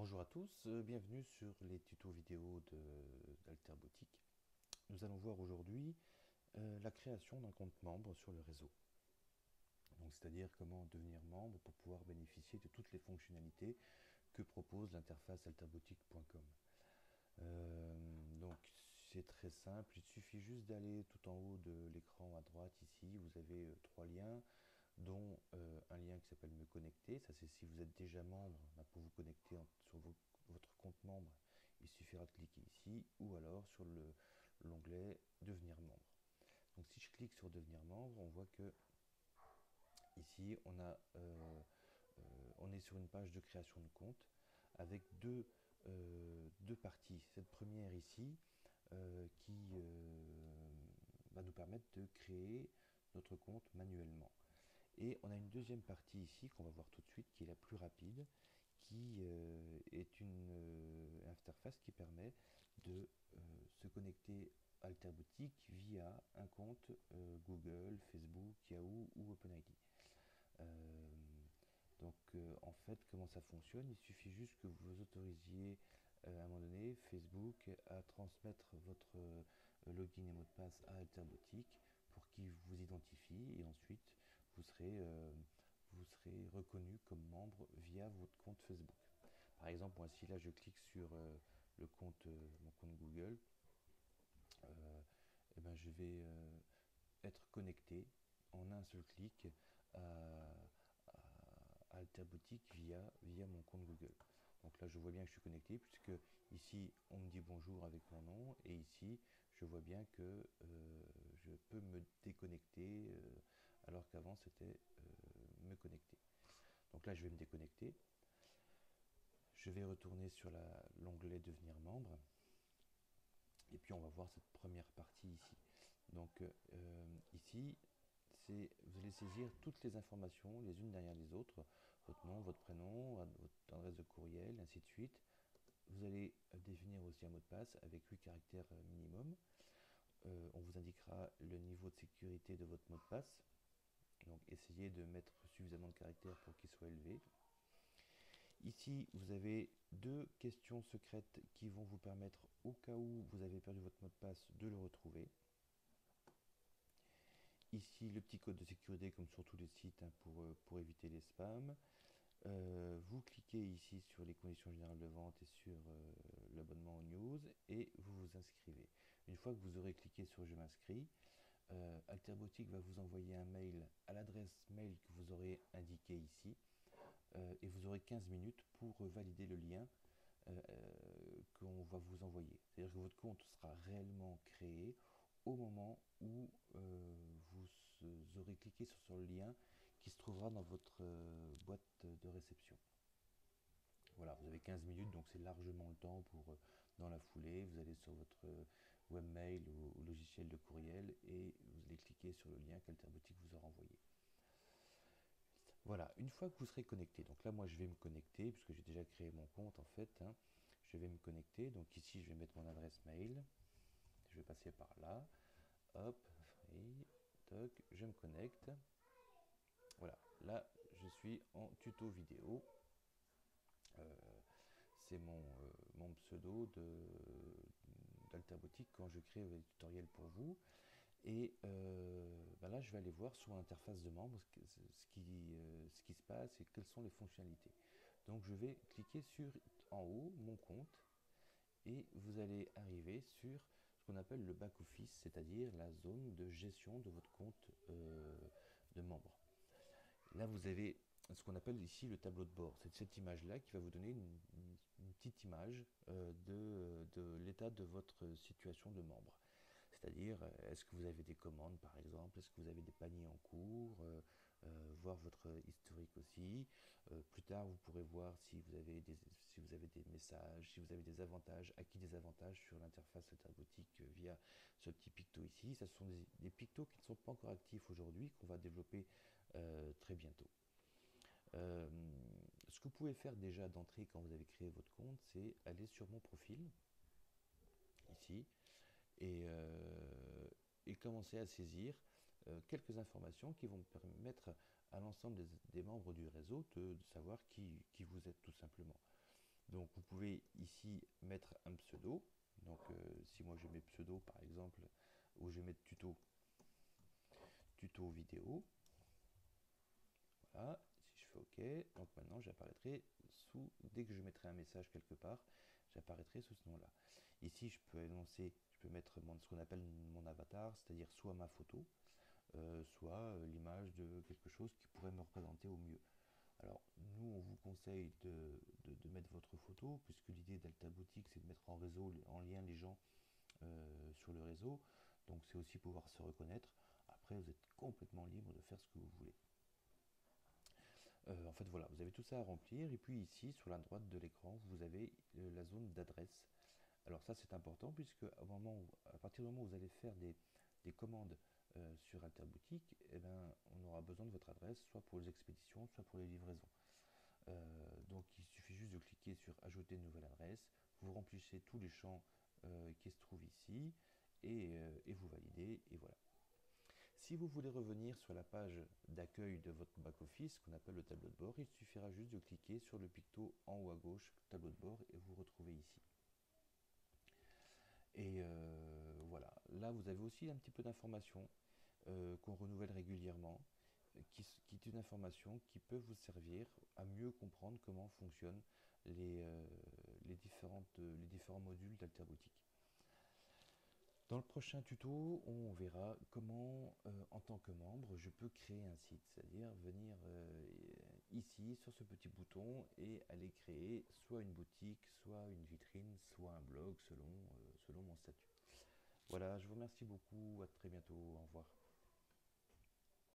Bonjour à tous, bienvenue sur les tutos vidéo d'Alterboutique. Nous allons voir aujourd'hui la création d'un compte membre sur le réseau. Donc, c'est-à-dire comment devenir membre pour pouvoir bénéficier de toutes les fonctionnalités que propose l'interface alterboutique.com. Donc c'est très simple, il suffit juste d'aller tout en haut de l'écran à droite ici, vous avez trois liens, dont un lien qui s'appelle Me connecter. Ça, c'est si vous êtes déjà membre, pour vous connecter sur votre compte membre, il suffira de cliquer ici, ou alors sur l'onglet Devenir membre. Donc si je clique sur Devenir membre, on voit que ici on est sur une page de création de compte avec deux parties. Cette première ici qui va nous permettre de créer notre compte manuellement. Et on a une deuxième partie ici qu'on va voir tout de suite, qui est la plus rapide, qui est une interface qui permet de se connecter à Alterboutique via un compte Google, Facebook, Yahoo ou OpenID. Euh, en fait, comment ça fonctionne? Il suffit juste que vous autorisiez à un moment donné Facebook à transmettre votre login et mot de passe à Alterboutique pour qu'il vous identifie, et ensuite vous serez reconnu comme membre via votre compte Facebook. Par exemple, moi, si là je clique sur mon compte Google, et ben, je vais être connecté en un seul clic à, à Alterboutique via mon compte Google. Donc là, je vois bien que je suis connecté, puisque ici, on me dit bonjour avec mon nom, et ici, je vois bien que je peux me déconnecter, alors qu'avant, c'était me connecter. Donc là, je vais me déconnecter. Je vais retourner sur l'onglet Devenir membre, et puis on va voir cette première partie ici. Donc ici, vous allez saisir toutes les informations les unes derrière les autres, votre nom, votre prénom, votre adresse de courriel, ainsi de suite. Vous allez définir aussi un mot de passe avec 8 caractères minimum. On vous indiquera le niveau de sécurité de votre mot de passe. Donc essayez de mettre suffisamment de caractères pour qu'il soit élevé. Ici, vous avez deux questions secrètes qui vont vous permettre, au cas où vous avez perdu votre mot de passe, de le retrouver. Ici, le petit code de sécurité, comme sur tous les sites, pour éviter les spams. Vous cliquez ici sur les conditions générales de vente et sur l'abonnement aux news, et vous vous inscrivez. Une fois que vous aurez cliqué sur Je m'inscris, Alterboutique va vous envoyer un mail à l'adresse mail que vous aurez indiqué ici, et vous aurez 15 minutes pour valider le lien qu'on va vous envoyer. C'est-à-dire que votre compte sera réellement créé au moment où vous aurez cliqué sur le lien qui se trouvera dans votre boîte de réception. Voilà, vous avez 15 minutes, donc c'est largement le temps pour, dans la foulée, vous allez sur votre webmail ou logiciel de courriel, et vous allez cliquer sur le lien qu'Alterboutique vous aura envoyé. Voilà, une fois que vous serez connecté, donc là moi je vais me connecter, puisque j'ai déjà créé mon compte en fait, je vais me connecter, donc ici je vais mettre mon adresse mail, je vais passer par là, hop, et toc, je me connecte. Voilà, là je suis en tuto vidéo. C'est mon pseudo d'Alterboutique quand je crée des tutoriels pour vous. Et là, je vais aller voir sur l'interface de membre ce qui se passe et quelles sont les fonctionnalités. Donc, je vais cliquer sur en haut mon compte, et vous allez arriver sur ce qu'on appelle le back-office, c'est-à-dire la zone de gestion de votre compte de membre. Là, vous avez ce qu'on appelle ici le tableau de bord. C'est cette image-là qui va vous donner une petite image de l'état de votre situation de membre. C'est-à-dire, est-ce que vous avez des commandes par exemple, est-ce que vous avez des paniers en cours, voir votre historique aussi. Plus tard, vous pourrez voir si vous avez des messages, si vous avez des avantages, acquis des avantages sur l'interface Alterboutique via ce petit picto ici. Ce sont des pictos qui ne sont pas encore actifs aujourd'hui, qu'on va développer très bientôt. Ce que vous pouvez faire déjà d'entrée quand vous avez créé votre compte, c'est aller sur mon profil, ici, et, commencer à saisir quelques informations qui vont permettre à l'ensemble des membres du réseau de savoir qui vous êtes tout simplement. Donc vous pouvez ici mettre un pseudo. Donc si moi je mets pseudo par exemple, ou je vais mettre tuto vidéo. Voilà, si je fais OK, donc maintenant j'apparaîtrai sous, dès que je mettrai un message quelque part, j'apparaîtrai sous ce nom-là. Ici je peux énoncer, je peux mettre ce qu'on appelle mon avatar, c'est-à-dire soit ma photo, soit l'image de quelque chose qui pourrait me représenter au mieux. Alors, nous, on vous conseille de mettre votre photo, puisque l'idée d'Alta Boutique, c'est de mettre en réseau, en lien les gens sur le réseau. Donc, c'est aussi pouvoir se reconnaître. Après, vous êtes complètement libre de faire ce que vous voulez. En fait, voilà, vous avez tout ça à remplir. Et puis ici, sur la droite de l'écran, vous avez la zone d'adresse. Alors ça, c'est important, puisque à partir du moment où vous allez faire des commandes sur Alta Boutique, eh ben, on aura besoin de votre adresse, soit pour les expéditions, soit pour les livraisons. Donc il suffit juste de cliquer sur ajouter une nouvelle adresse, vous remplissez tous les champs qui se trouvent ici et vous validez et voilà. Si vous voulez revenir sur la page d'accueil de votre back-office qu'on appelle le tableau de bord, il suffira juste de cliquer sur le picto en haut à gauche, tableau de bord, et vous retrouvez ici. Et voilà, là vous avez aussi un petit peu d'informations qu'on renouvelle régulièrement, qui est une information qui peut vous servir à mieux comprendre comment fonctionnent les différents modules d'Alterboutique. Dans le prochain tuto, on verra comment, en tant que membre, je peux créer un site, c'est-à-dire venir ici sur ce petit bouton et aller créer soit une boutique, soit une vitrine, soit un blog selon mon statut. Voilà, je vous remercie beaucoup, à très bientôt, au revoir.